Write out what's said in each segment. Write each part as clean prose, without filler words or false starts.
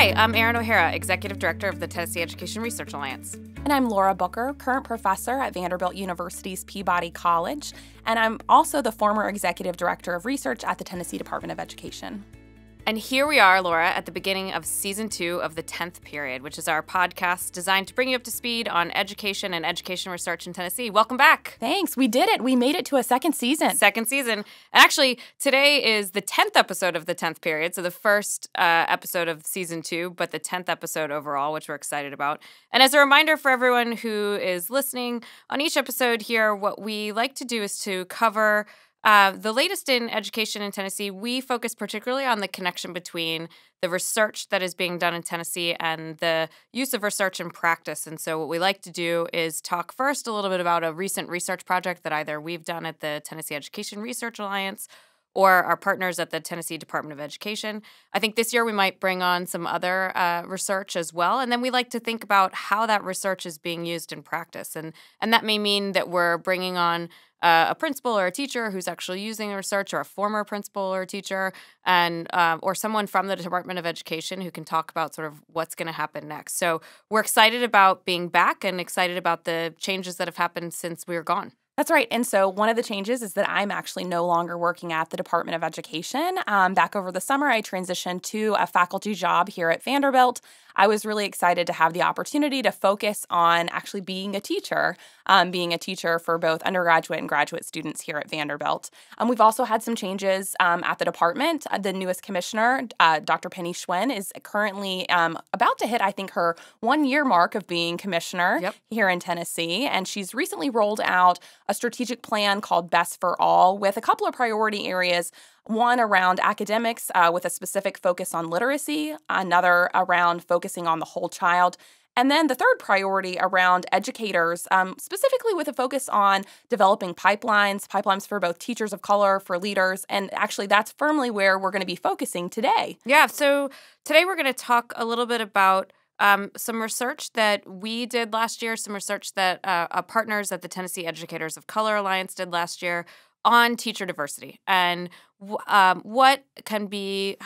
Hi, I'm Erin O'Hara, Executive Director of the Tennessee Education Research Alliance. And I'm Laura Booker, current professor at Vanderbilt University's Peabody College, and I'm also the former Executive Director of Research at the Tennessee Department of Education. And here we are, Laura, at the beginning of Season 2 of the 10th Period, which is our podcast designed to bring you up to speed on education and education research in Tennessee. Welcome back. Thanks. We did it. We made it to a second season. Second season. Actually, today is the 10th episode of the 10th Period, so the first episode of Season 2, but the 10th episode overall, which we're excited about. And as a reminder for everyone who is listening, on each episode here, what we like to do is to cover the latest in education in Tennessee. We focus particularly on the connection between the research that is being done in Tennessee and the use of research in practice. And so what we like to do is talk first a little bit about a recent research project that either we've done at the Tennessee Education Research Alliance or our partners at the Tennessee Department of Education. I think this year we might bring on some other research as well. And then we like to think about how that research is being used in practice. And that may mean that we're bringing on a principal or a teacher who's actually using the research, or a former principal or teacher, and or someone from the Department of Education who can talk about sort of what's going to happen next. So we're excited about being back and excited about the changes that have happened since we were gone. That's right. And so one of the changes is that I'm actually no longer working at the Department of Education. Back over the summer, I transitioned to a faculty job here at Vanderbilt. I was really excited to have the opportunity to focus on actually being a teacher for both undergraduate and graduate students here at Vanderbilt. We've also had some changes at the department. The newest commissioner, Dr. Penny Schwinn, is currently about to hit, I think, her 1-year mark of being commissioner here in Tennessee. And she's recently rolled out a strategic plan called Best for All with a couple of priority areas. One around academics with a specific focus on literacy, another around focusing on the whole child, and then the third priority around educators, specifically with a focus on developing pipelines for both teachers of color, for leaders, and actually that's firmly where we're going to be focusing today. Yeah, so today we're going to talk a little bit about some research that we did last year, some research that our partners at the Tennessee Educators of Color Alliance did last year on teacher diversity, and how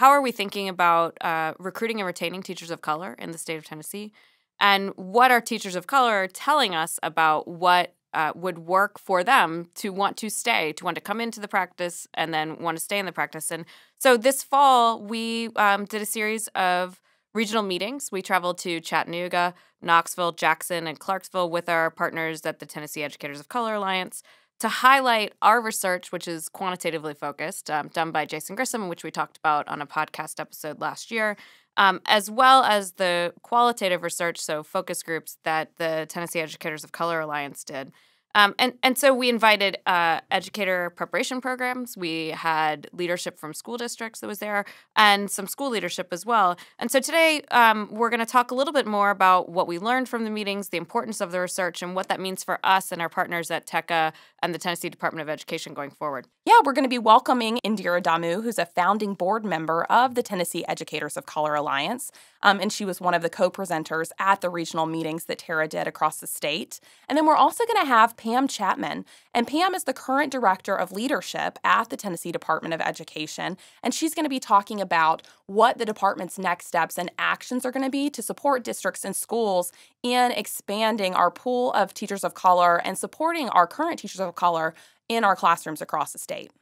are we thinking about recruiting and retaining teachers of color in the state of Tennessee, and what are teachers of color telling us about what would work for them to want to stay, to want to come into the practice and then want to stay in the practice. And so this fall, we did a series of regional meetings. We traveled to Chattanooga, Knoxville, Jackson, and Clarksville with our partners at the Tennessee Educators of Color Alliance to highlight our research, which is quantitatively focused, done by Jason Grissom, which we talked about on a podcast episode last year, as well as the qualitative research, so focus groups that the Tennessee Educators of Color Alliance did. And so we invited educator preparation programs. We had leadership from school districts that was there, and some school leadership as well. And so today we're going to talk a little bit more about what we learned from the meetings, the importance of the research, and what that means for us and our partners at TECA and the Tennessee Department of Education going forward. Yeah, we're going to be welcoming Indira Damu, who's a founding board member of the Tennessee Educators of Color Alliance, and she was one of the co-presenters at the regional meetings that Tara did across the state. And then we're also going to have Pam Chapman, and Pam is the current director of leadership at the Tennessee Department of Education, and she's going to be talking about what the department's next steps and actions are going to be to support districts and schools in expanding our pool of teachers of color and supporting our current teachers of color in our classrooms across the state.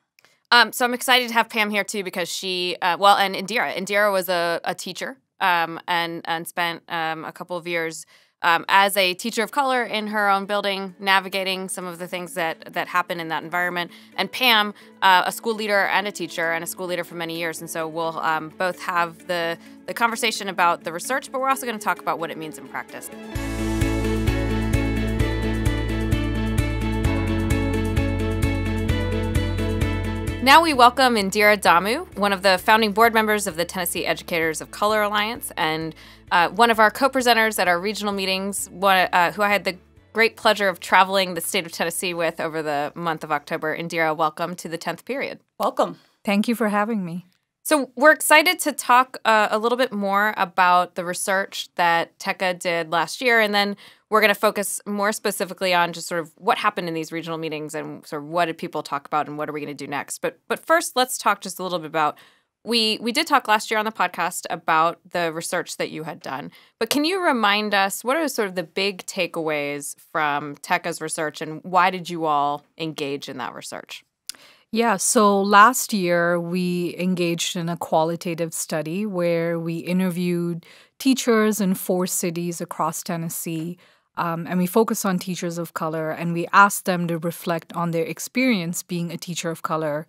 So I'm excited to have Pam here too, because she, and Indira was a teacher and spent a couple of years as a teacher of color in her own building, navigating some of the things that happen in that environment. And Pam, a school leader and a teacher, and a school leader for many years. And so we'll both have the conversation about the research, but we're also going to talk about what it means in practice. Now we welcome Indira Damu, one of the founding board members of the Tennessee Educators of Color Alliance, and one of our co-presenters at our regional meetings, who I had the great pleasure of traveling the state of Tennessee with over the month of October. Indira, welcome to the 10th period. Welcome. Thank you for having me. So we're excited to talk a little bit more about the research that TECA did last year, and then we're going to focus more specifically on just sort of what happened in these regional meetings and sort of what did people talk about and what are we going to do next. But first, let's talk just a little bit about we did talk last year on the podcast about the research that you had done, but can you remind us what are sort of the big takeaways from TECA's research and why did you all engage in that research? Yeah, so last year we engaged in a qualitative study where we interviewed teachers in 4 cities across Tennessee. And we focused on teachers of color and we asked them to reflect on their experience being a teacher of color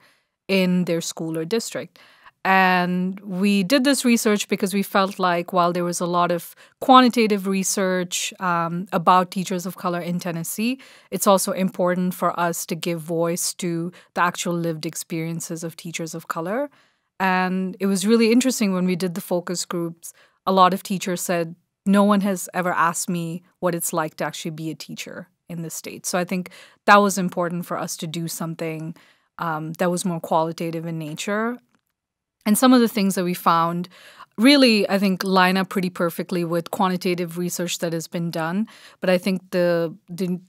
in their school or district. And we did this research because we felt like while there was a lot of quantitative research about teachers of color in Tennessee, it's also important for us to give voice to the actual lived experiences of teachers of color. And it was really interesting when we did the focus groups. A lot of teachers said, no one has ever asked me what it's like to actually be a teacher in the state. So I think that was important for us to do something that was more qualitative in nature. And some of the things that we found really, I think, line up pretty perfectly with quantitative research that has been done. But I think the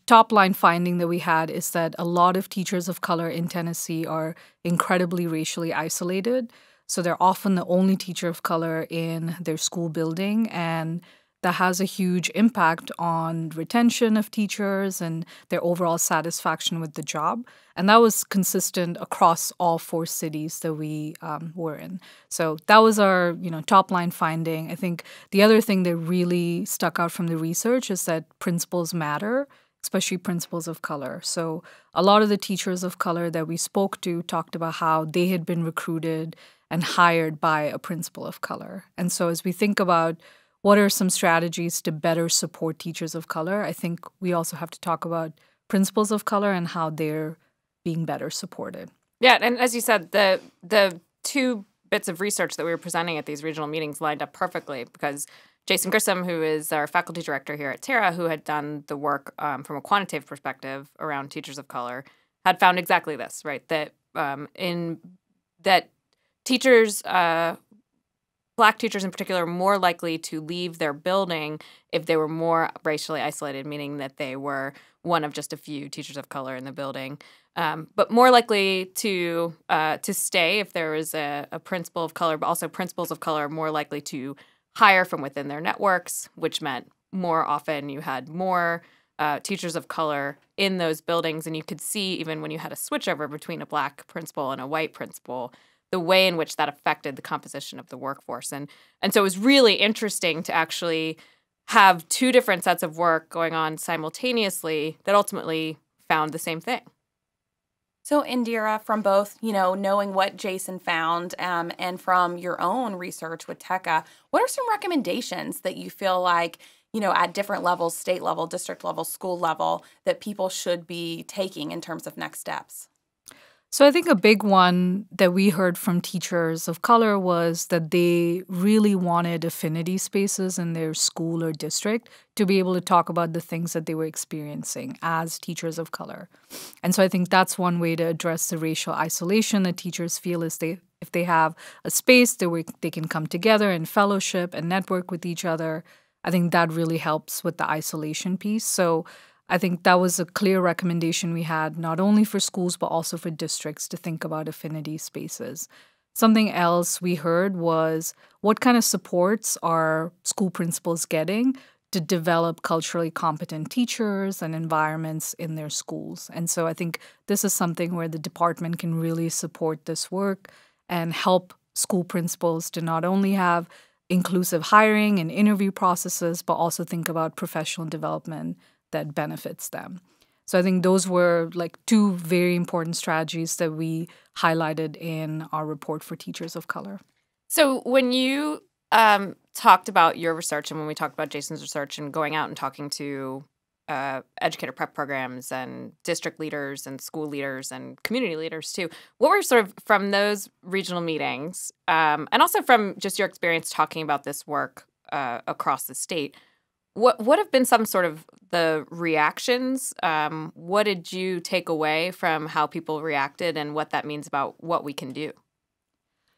top line finding that we had is that a lot of teachers of color in Tennessee are incredibly racially isolated. So they're often the only teacher of color in their school building, and that has a huge impact on retention of teachers and their overall satisfaction with the job. And that was consistent across all 4 cities that we were in. So that was our, top line finding. I think the other thing that really stuck out from the research is that principals matter, especially principals of color. So a lot of the teachers of color that we spoke to talked about how they had been recruited and hired by a principal of color. And so as we think about what are some strategies to better support teachers of color, I think we also have to talk about principals of color and how they're being better supported. Yeah, and as you said, the 2 bits of research that we were presenting at these regional meetings lined up perfectly because Jason Grissom, who is our faculty director here at Terra, who had done the work from a quantitative perspective around teachers of color, had found exactly this, right? That teachers, Black teachers in particular, are more likely to leave their building if they were more racially isolated, meaning that they were one of just a few teachers of color in the building, but more likely to stay if there was a principal of color, but also principals of color are more likely to hire from within their networks, which meant more often you had more teachers of color in those buildings. And you could see even when you had a switchover between a Black principal and a white principal, the way in which that affected the composition of the workforce. And so it was really interesting to actually have 2 different sets of work going on simultaneously that ultimately found the same thing. So, Indira, from both, knowing what Jason found and from your own research with TECA, what are some recommendations that you feel like, at different levels, state level, district level, school level, that people should be taking in terms of next steps? So I think a big one that we heard from teachers of color was that they really wanted affinity spaces in their school or district to be able to talk about the things that they were experiencing as teachers of color. And so I think that's one way to address the racial isolation that teachers feel is if they have a space where they can come together and fellowship and network with each other. I think that really helps with the isolation piece. So I think that was a clear recommendation we had, not only for schools, but also for districts to think about affinity spaces. Something else we heard was what kind of supports are school principals getting to develop culturally competent teachers and environments in their schools. And so I think this is something where the department can really support this work and help school principals to not only have inclusive hiring and interview processes, but also think about professional development that benefits them. So I think those were like 2 very important strategies that we highlighted in our report for teachers of color. So when you talked about your research and when we talked about Jason's research and going out and talking to educator prep programs and district leaders and school leaders and community leaders too, what were sort of from those regional meetings and also from just your experience talking about this work across the state, what have been some sort of the reactions? What did you take away from how people reacted and what that means about what we can do?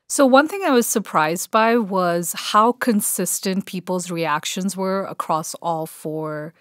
So one thing I was surprised by was how consistent people's reactions were across all 4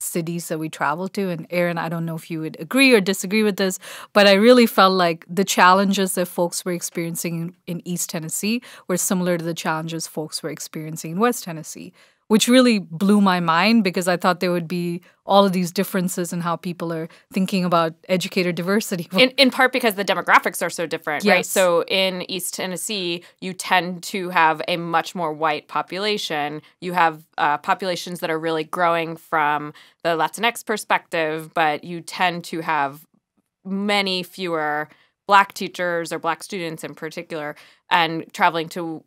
cities that we traveled to. And Erin, I don't know if you would agree or disagree with this, but I really felt like the challenges that folks were experiencing in East Tennessee were similar to the challenges folks were experiencing in West Tennessee, which really blew my mind because I thought there would be all of these differences in how people are thinking about educator diversity. In part because the demographics are so different, Yes. right? So in East Tennessee, you tend to have a much more white population. You have populations that are really growing from the Latinx perspective, but you tend to have many fewer Black teachers or Black students in particular, and traveling to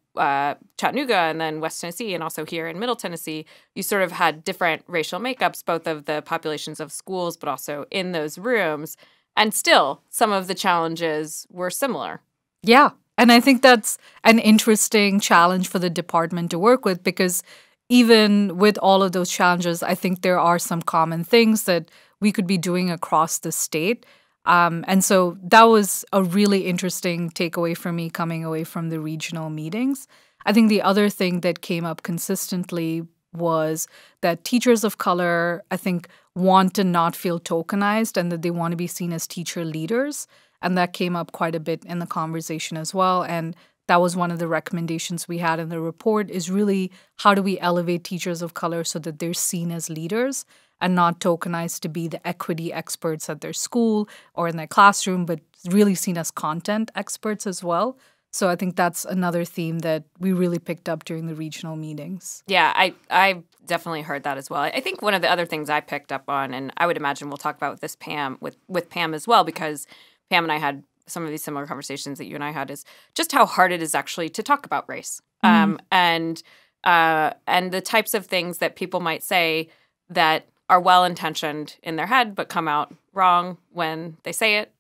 Chattanooga and then West Tennessee and also here in Middle Tennessee, you sort of had different racial makeups, both of the populations of schools, but also in those rooms. And still, some of the challenges were similar. Yeah. And I think that's an interesting challenge for the department to work with because even with all of those challenges, I think there are some common things that we could be doing across the state. And so that was a really interesting takeaway for me coming away from the regional meetings. I think the other thing that came up consistently was that teachers of color, I think, want to not feel tokenized and that they want to be seen as teacher leaders. And that came up quite a bit in the conversation as well. And that was one of the recommendations we had in the report is really how do we elevate teachers of color so that they're seen as leaders and not tokenized to be the equity experts at their school or in their classroom, but really seen as content experts as well. So I think that's another theme that we really picked up during the regional meetings. Yeah, I definitely heard that as well. I think one of the other things I picked up on, and I would imagine we'll talk about this Pam with Pam as well, because Pam and I had some of these similar conversations that you and I had, is just how hard it is actually to talk about race, and the types of things that people might say that are well-intentioned in their head but come out wrong when they say it,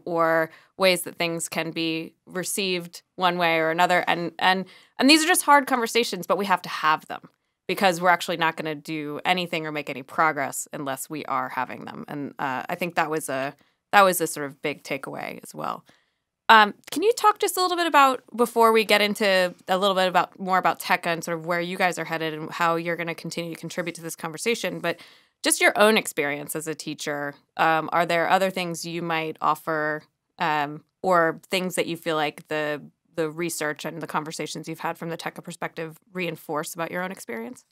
or ways that things can be received one way or another. And these are just hard conversations, but we have to have them because we're actually not going to do anything or make any progress unless we are having them. And I think that was a sort of big takeaway as well. Can you talk just a little bit about, before we get into a little bit about more about TECA and sort of where you guys are headed and how you're going to continue to contribute to this conversation, but just your own experience as a teacher, are there other things you might offer, or things that you feel like the research and the conversations you've had from the TECA perspective reinforce about your own experience?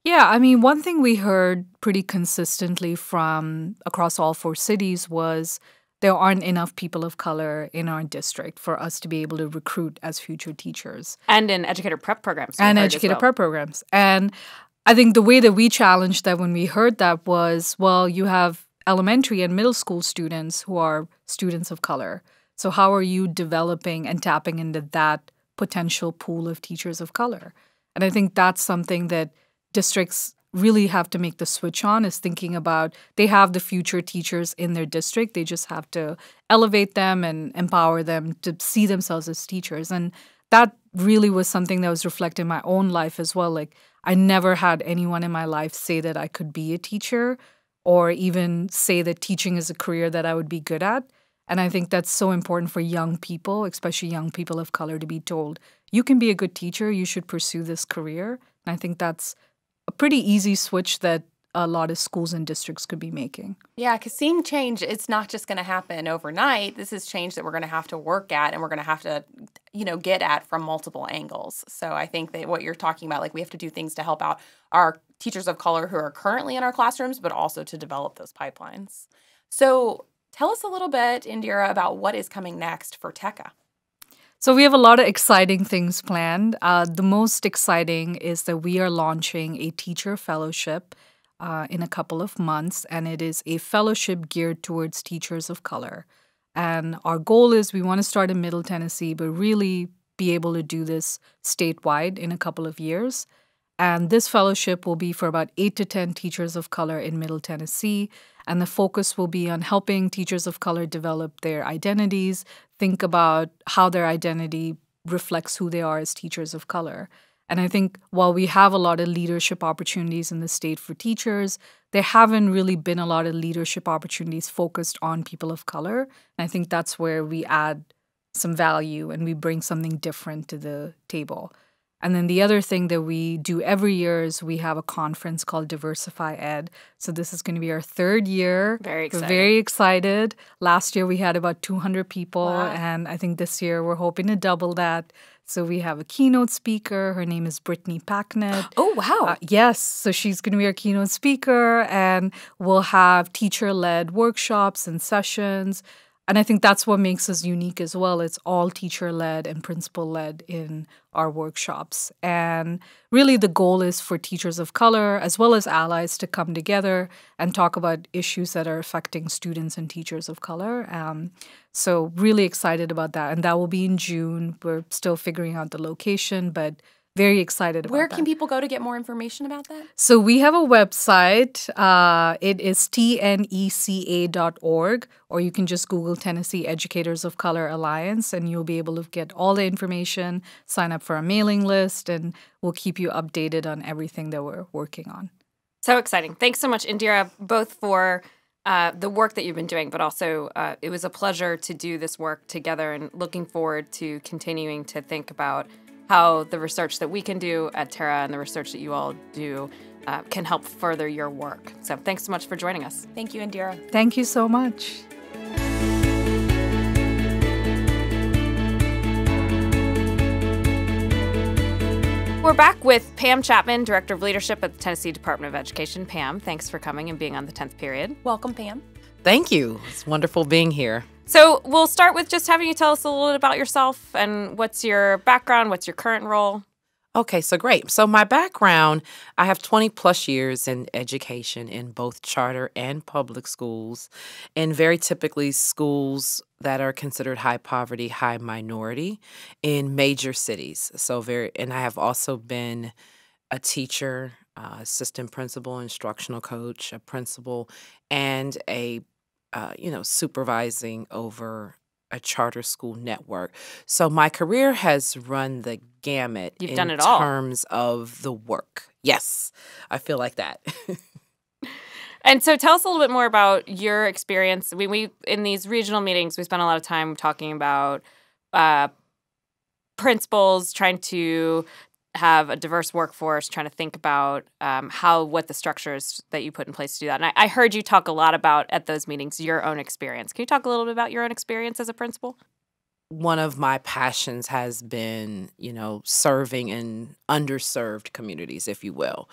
Yeah, I mean, one thing we heard pretty consistently from across all 4 cities was there aren't enough people of color in our district for us to be able to recruit as future teachers. And in educator prep programs. And educator prep programs. And I think the way that we challenged that when we heard that was, well, you have elementary and middle school students who are students of color. So how are you developing and tapping into that potential pool of teachers of color? And I think that's something that districts really have to make the switch on, is thinking about they have the future teachers in their district. They just have to elevate them and empower them to see themselves as teachers. And that really was something that was reflected in my own life as well. Like, I never had anyone in my life say that I could be a teacher or even say that teaching is a career that I would be good at. And I think that's so important for young people, especially young people of color, to be told, you can be a good teacher, you should pursue this career. And I think that's a pretty easy switch that a lot of schools and districts could be making. Yeah, because seeing change, it's not just going to happen overnight. This is change that we're going to have to work at, and we're going to have to, get at from multiple angles. So I think that what you're talking about, like, we have to do things to help out our teachers of color who are currently in our classrooms, but also to develop those pipelines. So tell us a little bit, Indira, about what is coming next for TECA. So we have a lot of exciting things planned. The most exciting is that we are launching a teacher fellowship in a couple of months, and it is a fellowship geared towards teachers of color. And our goal is we want to start in Middle Tennessee, but really be able to do this statewide in a couple of years. And this fellowship will be for about 8 to 10 teachers of color in Middle Tennessee. And the focus will be on helping teachers of color develop their identities, think about how their identity reflects who they are as teachers of color. And I think while we have a lot of leadership opportunities in the state for teachers, there haven't really been a lot of leadership opportunities focused on people of color. And I think that's where we add some value and we bring something different to the table. And then the other thing that we do every year is we have a conference called Diversify Ed. So this is going to be our third year. Very exciting. We're very excited. Last year we had about 200 people, Wow. and I think this year we're hoping to double that. So we have a keynote speaker. Her name is Brittany Packnett. Oh, wow. Yes, so she's going to be our keynote speaker, and we'll have teacher-led workshops and sessions. And I think that's what makes us unique as well. It's all teacher-led and principal-led in our workshops. And really the goal is for teachers of color as well as allies to come together and talk about issues that are affecting students and teachers of color. So really excited about that. And that will be in June. We're still figuring out the location, but very excited about that. Where can people go to get more information about that? So we have a website. It is tneca.org, or you can just Google Tennessee Educators of Color Alliance, and you'll be able to get all the information, sign up for our mailing list, and we'll keep you updated on everything that we're working on. So exciting. Thanks so much, Indira, both for the work that you've been doing, but also it was a pleasure to do this work together, and looking forward to continuing to think about how the research that we can do at Terra and the research that you all do can help further your work. So thanks so much for joining us. Thank you, Indira. Thank you so much. We're back with Pam Chapman, Director of Leadership at the Tennessee Department of Education. Pam, thanks for coming and being on the 10th period. Welcome, Pam. Thank you. It's wonderful being here. So we'll start with just having you tell us a little bit about yourself and what's your background, what's your current role? Okay, so great. So my background, I have 20 plus years in education in both charter and public schools, and very typically schools that are considered high poverty, high minority in major cities. And I have also been a teacher, assistant principal, instructional coach, a principal, and a supervising over a charter school network. So my career has run the gamut. You've done it all. In terms of the work. Yes, I feel like that. And so tell us a little bit more about your experience. We in these regional meetings, we spend a lot of time talking about principals trying to have a diverse workforce, trying to think about what the structures that you put in place to do that. And I heard you talk a lot about, at those meetings, your own experience. Can you talk a little bit about your own experience as a principal? One of my passions has been, serving in underserved communities, if you will.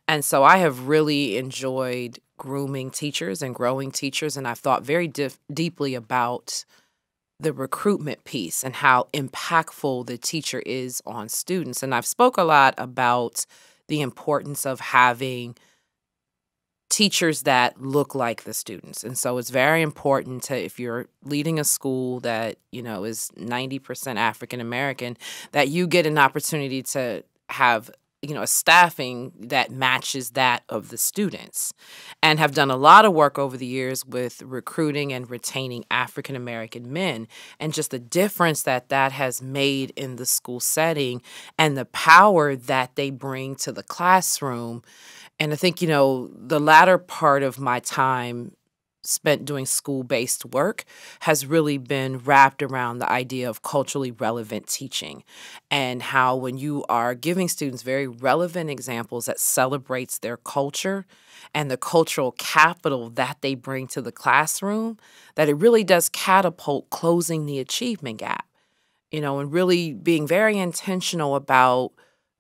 And so I have really enjoyed grooming teachers and growing teachers, and I've thought very deeply about the recruitment piece and how impactful the teacher is on students. And I've spoke a lot about the importance of having teachers that look like the students. And so it's very important to, if you're leading a school that, is 90% African American, that you get an opportunity to have a staffing that matches that of the students, and have done a lot of work over the years with recruiting and retaining African American men, and just the difference that has made in the school setting and the power that they bring to the classroom. And I think, the latter part of my time spent doing school-based work has really been wrapped around the idea of culturally relevant teaching, and how when you are giving students very relevant examples that celebrates their culture and the cultural capital that they bring to the classroom, that it really does catapult closing the achievement gap, and really being very intentional about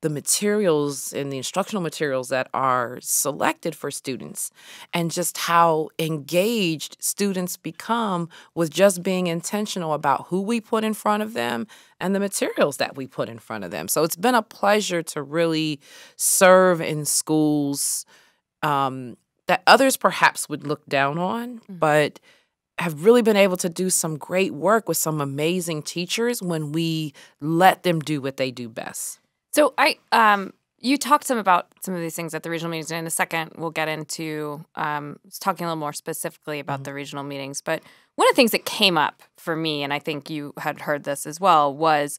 the materials and the instructional materials that are selected for students, and just how engaged students become with just being intentional about who we put in front of them and the materials that we put in front of them. So it's been a pleasure to really serve in schools that others perhaps would look down on, but have really been able to do some great work with some amazing teachers when we let them do what they do best. So you talked some about some of these things at the regional meetings, and in a second we'll get into talking a little more specifically about the regional meetings. But one of the things that came up for me, and I think you had heard this as well, was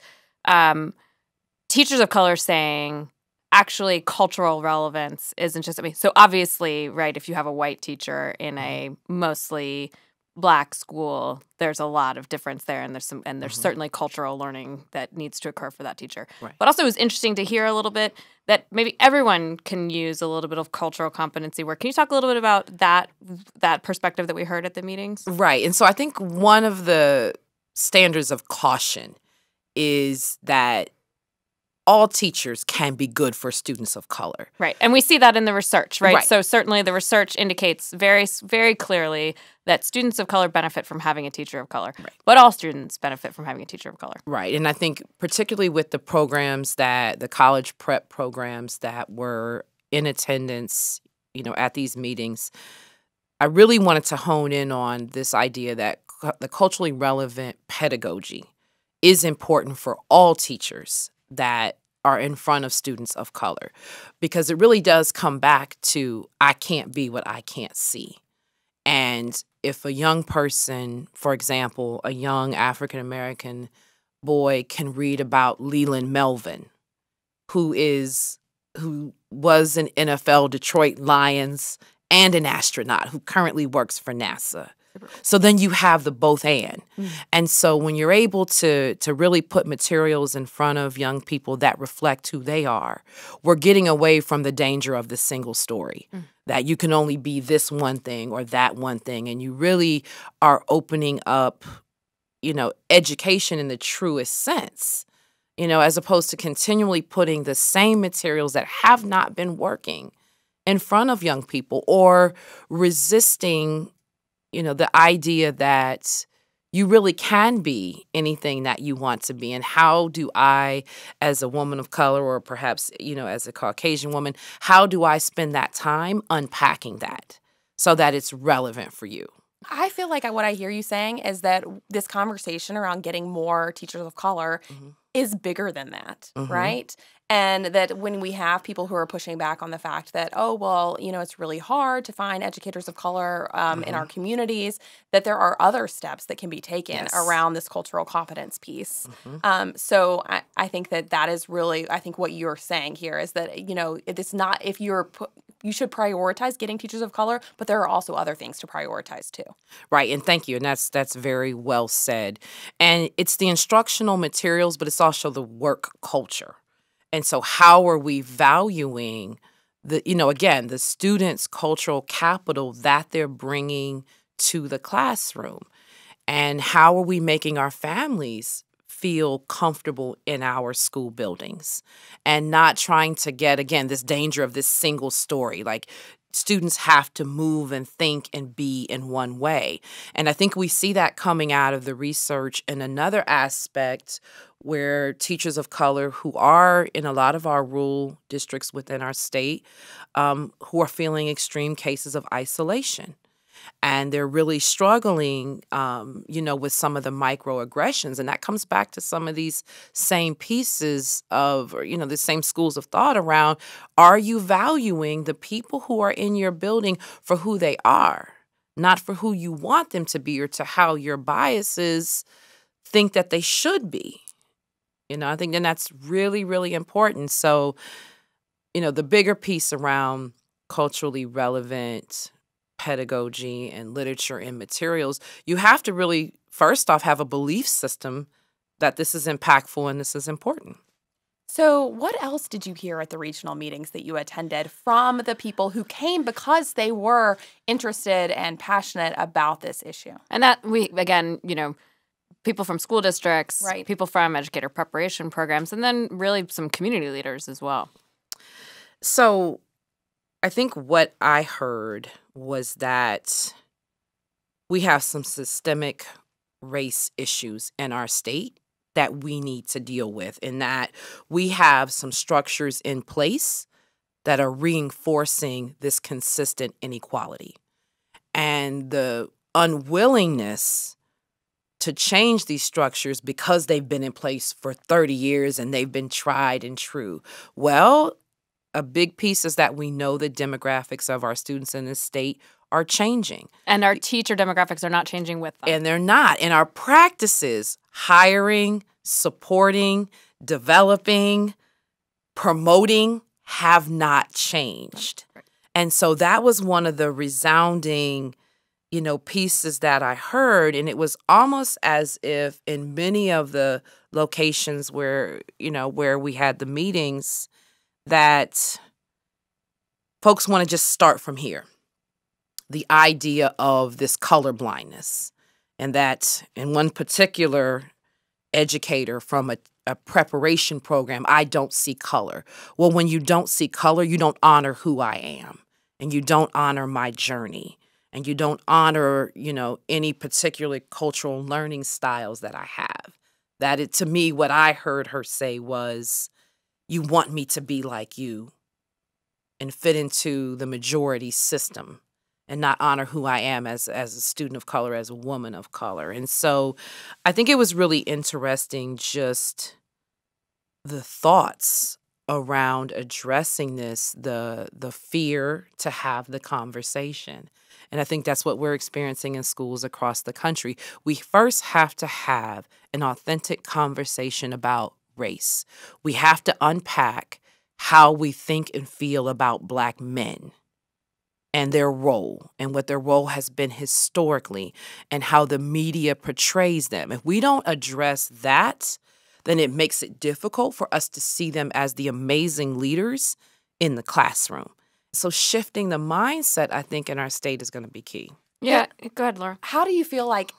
teachers of color saying, actually, cultural relevance isn't just, so obviously, right, if you have a white teacher in a mostly Black school, there's a lot of difference there, and there's Mhm. certainly cultural learning that needs to occur for that teacher. Right. But also, it was interesting to hear a little bit that maybe everyone can use a little bit of cultural competency work. Can you talk a little bit about that perspective that we heard at the meetings? Right. And so I think one of the standards of caution is that all teachers can be good for students of color. Right. And we see that in the research, right? Right. So certainly the research indicates very, very clearly that students of color benefit from having a teacher of color. Right. But all students benefit from having a teacher of color. Right. And I think particularly with the programs the college prep programs that were in attendance, at these meetings, I really wanted to hone in on this idea that the culturally relevant pedagogy is important for all teachers that are in front of students of color, because it really does come back to I can't be what I can't see. And if a young person, for example, a young African American boy can read about Leland Melvin, who was an NFL Detroit Lions and an astronaut who currently works for NASA. So then you have the both and. And so when you're able to really put materials in front of young people that reflect who they are, we're getting away from the danger of the single story, that you can only be this one thing or that one thing. And you really are opening up, education in the truest sense, as opposed to continually putting the same materials that have not been working in front of young people, or resisting the idea that you really can be anything that you want to be. And how do I, as a woman of color, or perhaps, as a Caucasian woman, how do I spend that time unpacking that so that it's relevant for you? I feel like what I hear you saying is that this conversation around getting more teachers of color is bigger than that, right? And that when we have people who are pushing back on the fact that, oh, well, it's really hard to find educators of color in our communities, that there are other steps that can be taken around this cultural competence piece. So I think that is really, I think what you're saying here is that, it's not, if you should prioritize getting teachers of color, but there are also other things to prioritize too. Right, and thank you, and that's very well said. And it's the instructional materials, but it's also the work culture. And so how are we valuing again, the students' cultural capital that they're bringing to the classroom? And how are we making our families feel comfortable in our school buildings, and not trying to get, again, this danger of this single story? Like, students have to move and think and be in one way. And I think we see that coming out of the research in another aspect, where teachers of color who are in a lot of our rural districts within our state, who are feeling extreme cases of isolation. And they're really struggling, with some of the microaggressions. And that comes back to some of these same pieces of, the same schools of thought around, are you valuing the people who are in your building for who they are, not for who you want them to be or to how your biases think that they should be? I think then that's really, really important. So, the bigger piece around culturally relevant pedagogy and literature and materials, you have to really, first off, have a belief system that this is impactful and this is important. So what else did you hear at the regional meetings that you attended from the people who came because they were interested and passionate about this issue? And that again, people from school districts, right, people from educator preparation programs, and then really some community leaders as well. So I think what I heard was that we have some systemic race issues in our state that we need to deal with, and that we have some structures in place that are reinforcing this consistent inequality. And the unwillingness to change these structures because they've been in place for 30 years and they've been tried and true. Well, a big piece is that we know the demographics of our students in this state are changing. And our teacher demographics are not changing with them. And they're not. And our practices, hiring, supporting, developing, promoting, have not changed. Right. And so that was one of the resounding, pieces that I heard, and it was almost as if in many of the locations where we had the meetings, that folks want to just start from here. The idea of this color blindness, and that in one particular educator from a preparation program, I don't see color. Well, when you don't see color, you don't honor who I am, and you don't honor my journey, and you don't honor, any particular cultural learning styles that I have. To me, what I heard her say was, you want me to be like you and fit into the majority system and not honor who I am as a student of color, as a woman of color. And so I think it was really interesting, just the thoughts around addressing this, the fear to have the conversation. And I think that's what we're experiencing in schools across the country. We first have to have an authentic conversation about race. We have to unpack how we think and feel about Black men and their role, and what their role has been historically, and how the media portrays them. If we don't address that, then it makes it difficult for us to see them as the amazing leaders in the classroom. So shifting the mindset, I think, in our state is going to be key. Yeah, go ahead, Laura. How do you feel like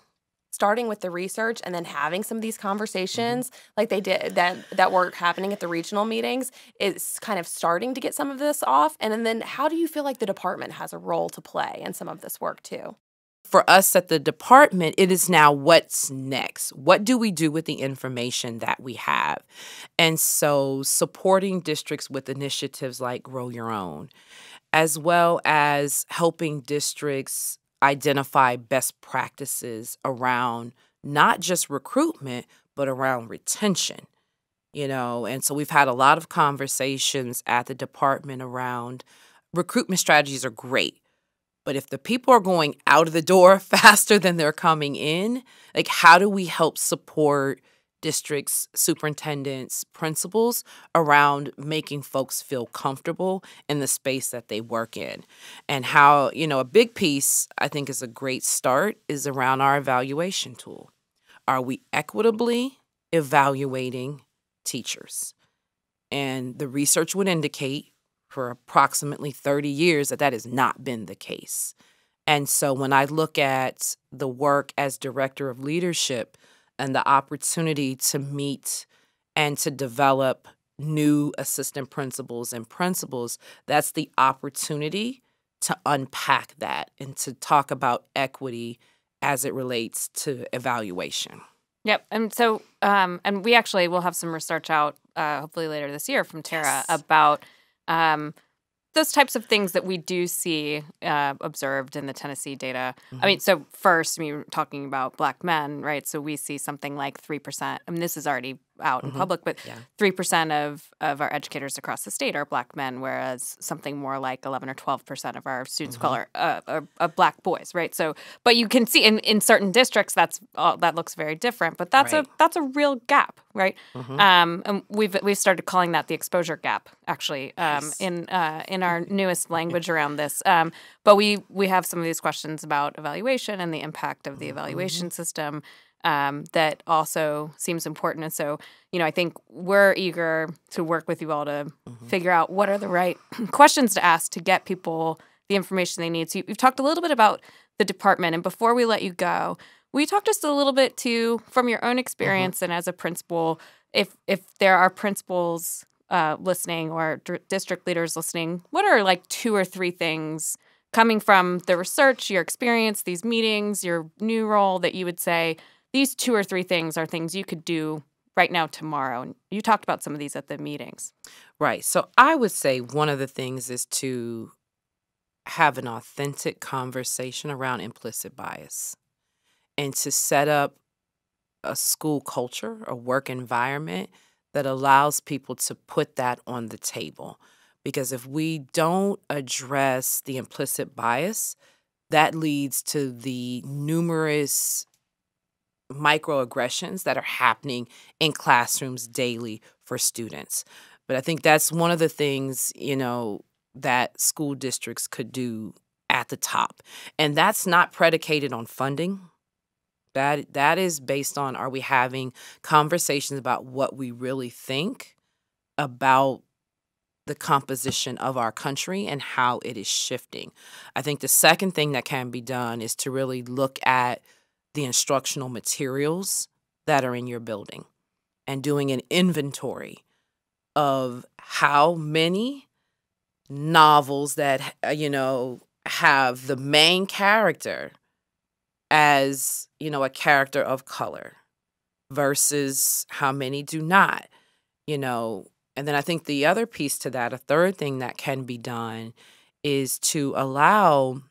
starting with the research and then having some of these conversations like they did, that were happening at the regional meetings, is kind of starting to get some of this off? And then how do you feel like the department has a role to play in some of this work too? For us at the department, it is now what's next. What do we do with the information that we have? And so supporting districts with initiatives like Grow Your Own, as well as helping districts identify best practices around not just recruitment, but around retention. And so we've had a lot of conversations at the department around recruitment strategies are great. But if the people are going out of the door faster than they're coming in, like, how do we help support districts, superintendents, principals around making folks feel comfortable in the space that they work in? And how, a big piece I think is a great start is around our evaluation tool. Are we equitably evaluating teachers? And the research would indicate for approximately 30 years that has not been the case. And so when I look at the work as director of leadership and the opportunity to meet and to develop new assistant principals and principals, that's the opportunity to unpack that and to talk about equity as it relates to evaluation. Yep. And so, and we actually will have some research out hopefully later this year from Tara about those types of things that we do see observed in the Tennessee data. I mean, so first, we were talking about Black men, right? So we see something like 3%. I mean, this is already out in public, but 3% of our educators across the state are Black men, whereas something more like 11 or 12% of our students of color are Black boys, right? So, but you can see in certain districts that looks very different, but that's a real gap, right? And we've started calling that the exposure gap, actually, in our newest language around this. But we have some of these questions about evaluation and the impact of the evaluation system. That also seems important. And so, I think we're eager to work with you all to figure out what are the right questions to ask to get people the information they need. So you've talked a little bit about the department. And before we let you go, will you talk just a little bit too from your own experience and as a principal, if there are principals listening or district leaders listening, what are like 2 or 3 things coming from the research, your experience, these meetings, your new role that you would say, these 2 or 3 things are things you could do right now, tomorrow? And you talked about some of these at the meetings. Right. So I would say one of the things is to have an authentic conversation around implicit bias and to set up a school culture, a work environment that allows people to put that on the table. Because if we don't address the implicit bias, that leads to the numerous microaggressions that are happening in classrooms daily for students. But I think that's one of the things, that school districts could do at the top. And that's not predicated on funding. That is based on, are we having conversations about what we really think about the composition of our country and how it is shifting. I think the second thing that can be done is to really look at the instructional materials that are in your building and doing an inventory of how many novels that, have the main character as, a character of color versus how many do not, And then I think the other piece to that, a third thing that can be done, is to allow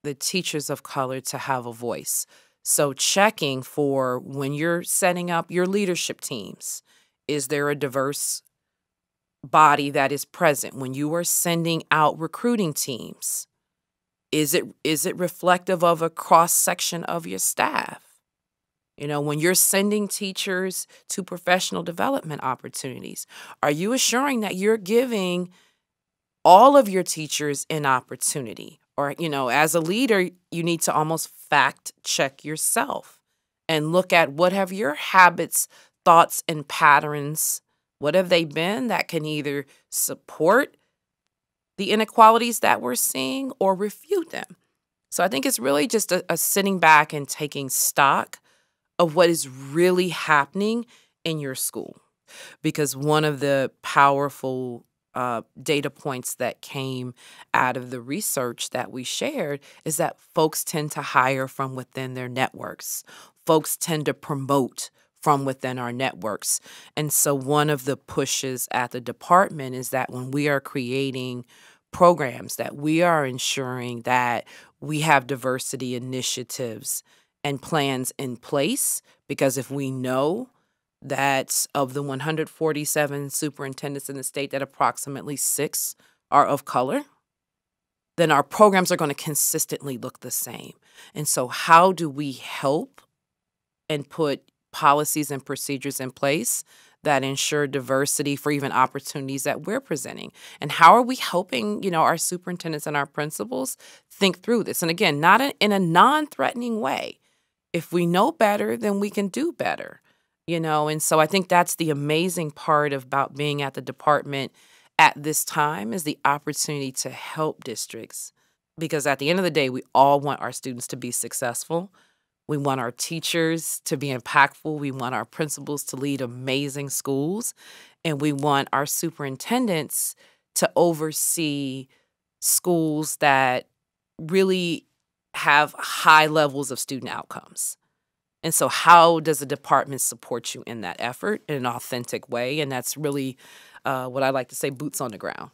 the teachers of color to have a voice. So checking for when you're setting up your leadership teams, is there a diverse body that is present? When you are sending out recruiting teams, is it reflective of a cross section of your staff? When you're sending teachers to professional development opportunities, are you assuring that you're giving all of your teachers an opportunity? Or, as a leader, you need to almost fact check yourself and look at what have your habits, thoughts, and patterns, what have they been that can either support the inequalities that we're seeing or refute them. So I think it's really just a sitting back and taking stock of what is really happening in your school. Because one of the powerful data points that came out of the research that we shared is that folks tend to hire from within their networks. Folks tend to promote from within our networks. And so one of the pushes at the department is that when we are creating programs, that we are ensuring that we have diversity initiatives and plans in place, because if we know that of the 147 superintendents in the state, that approximately 6 are of color, then our programs are going to consistently look the same. And so how do we help and put policies and procedures in place that ensure diversity for even opportunities that we're presenting? And how are we helping, our superintendents and our principals think through this? And again, not in a non-threatening way. If we know better, then we can do better, And so I think that's the amazing part about being at the department at this time, is the opportunity to help districts. Because at the end of the day, we all want our students to be successful. We want our teachers to be impactful. We want our principals to lead amazing schools. And we want our superintendents to oversee schools that really have high levels of student outcomes. And so how does the department support you in that effort in an authentic way? And that's really what I like to say, boots on the ground.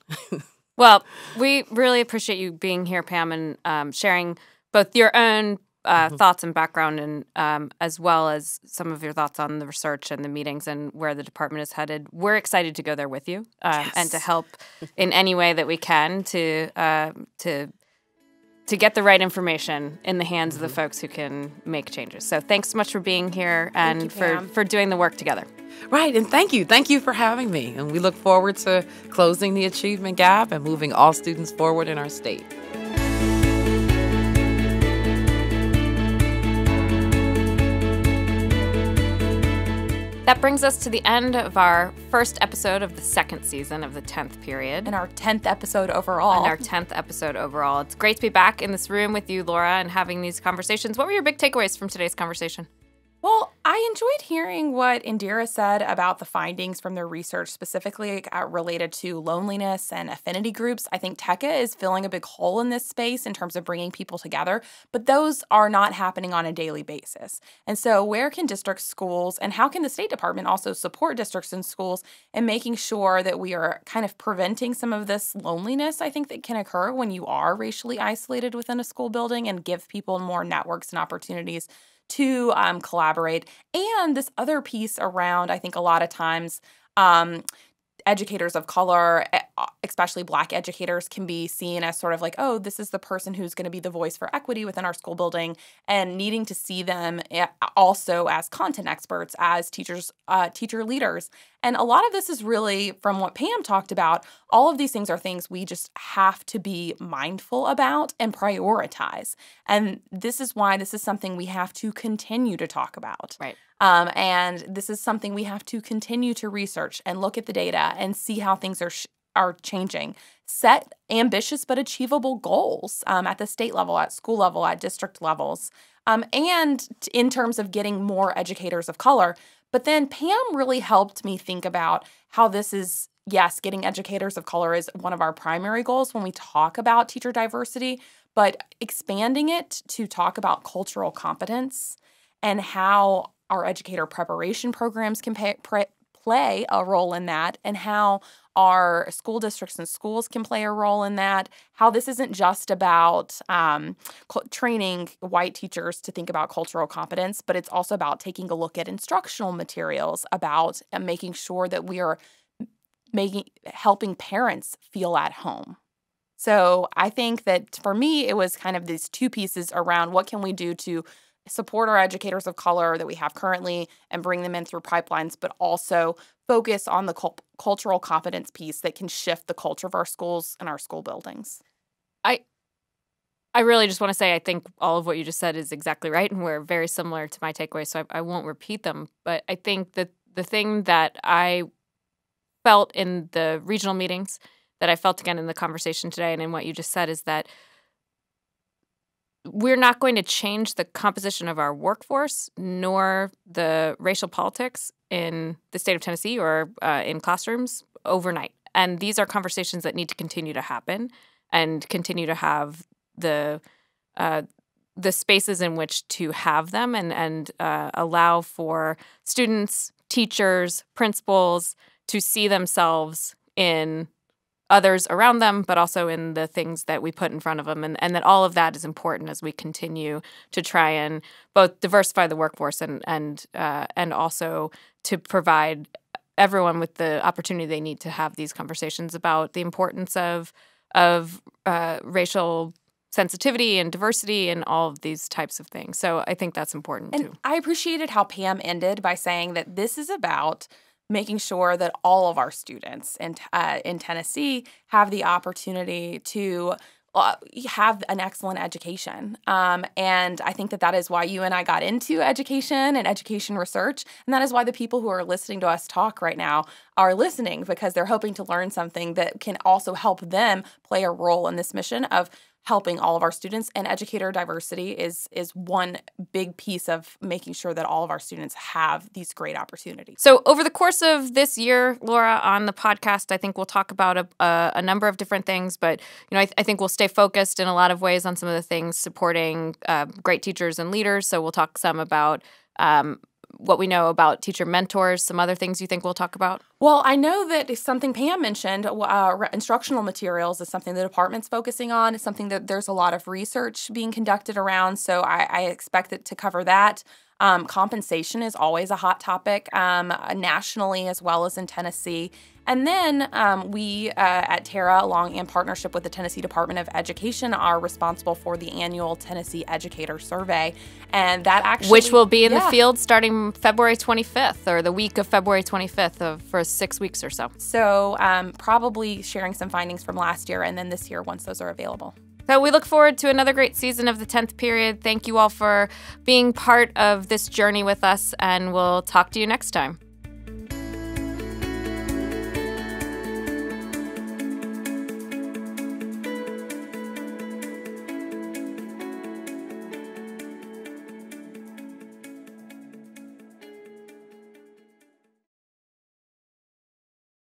Well, we really appreciate you being here, Pam, and sharing both your own thoughts and background, and as well as some of your thoughts on the research and the meetings and where the department is headed. We're excited to go there with you and to help in any way that we can to get the right information in the hands of the folks who can make changes. So thanks so much for being here and for doing the work together. Right, and thank you. Thank you for having me. And we look forward to closing the achievement gap and moving all students forward in our state. That brings us to the end of our first episode of the second season of the 10th period. And our 10th episode overall. It's great to be back in this room with you, Laura, and having these conversations. What were your big takeaways from today's conversation? Well, I enjoyed hearing what Indira said about the findings from their research, specifically related to loneliness and affinity groups. I think TECA is filling a big hole in this space in terms of bringing people together, but those are not happening on a daily basis. And so where can district schools and how can the State Department also support districts and schools in making sure that we are kind of preventing some of this loneliness, I think, that can occur when you are racially isolated within a school building, and give people more networks and opportunities to collaborate. And this other piece around, I think a lot of times, educators of color, especially Black educators, can be seen as sort of like, oh, this is the person who's going to be the voice for equity within our school building, and needing to see them also as content experts, as teachers, teacher leaders. And a lot of this is really from what Pam talked about. All of these things are things we just have to be mindful about and prioritize. And this is why this is something we have to continue to talk about. Right. And this is something we have to continue to research and look at the data and see how things are changing. Set ambitious but achievable goals at the state level, at school level, at district levels, and in terms of getting more educators of color. But then Pam really helped me think about how this is, yes, getting educators of color is one of our primary goals when we talk about teacher diversity, but expanding it to talk about cultural competence and how our educator preparation programs can play a role in that, and how our school districts and schools can play a role in that, how this isn't just about training white teachers to think about cultural competence, but it's also about taking a look at instructional materials, about making sure that we are helping parents feel at home. So I think that for me, it was kind of these two pieces around what can we do to support our educators of color that we have currently and bring them in through pipelines, but also focus on the cultural competence piece that can shift the culture of our schools and our school buildings. I really just want to say I think all of what you just said is exactly right, and we're very similar to my takeaways, so I won't repeat them. But I think that the thing that I felt in the regional meetings, that I felt again in the conversation today and in what you just said, is that we're not going to change the composition of our workforce nor the racial politics in the state of Tennessee or in classrooms overnight. And these are conversations that need to continue to happen and continue to have the spaces in which to have them and allow for students, teachers, principals to see themselves in others around them, but also in the things that we put in front of them. And that all of that is important as we continue to try and both diversify the workforce and also to provide everyone with the opportunity they need to have these conversations about the importance of racial sensitivity and diversity and all of these types of things. So I think that's important too. I appreciated how Pam ended by saying that this is about making sure that all of our students in Tennessee have the opportunity to have an excellent education. And I think that is why you and I got into education and education research. And that is why the people who are listening to us talk right now are listening, because they're hoping to learn something that can also help them play a role in this mission of helping all of our students. And educator diversity is one big piece of making sure that all of our students have these great opportunities. So over the course of this year, Laura, on the podcast, I think we'll talk about a number of different things. But I think we'll stay focused in a lot of ways on some of the things supporting great teachers and leaders. So we'll talk some about what we know about teacher mentors, some other things you think we'll talk about? Well, I know that something Pam mentioned, instructional materials is something the department's focusing on. It's something that there's a lot of research being conducted around, so I expect it to cover that. Compensation is always a hot topic nationally as well as in Tennessee. And then we at Terra, along in partnership with the Tennessee Department of Education, are responsible for the annual Tennessee Educator Survey. And that actually— Which will be in the field starting February 25th or the week of February 25th for 6 weeks or so. So probably sharing some findings from last year and then this year once those are available. So we look forward to another great season of the 10th period. Thank you all for being part of this journey with us, and we'll talk to you next time.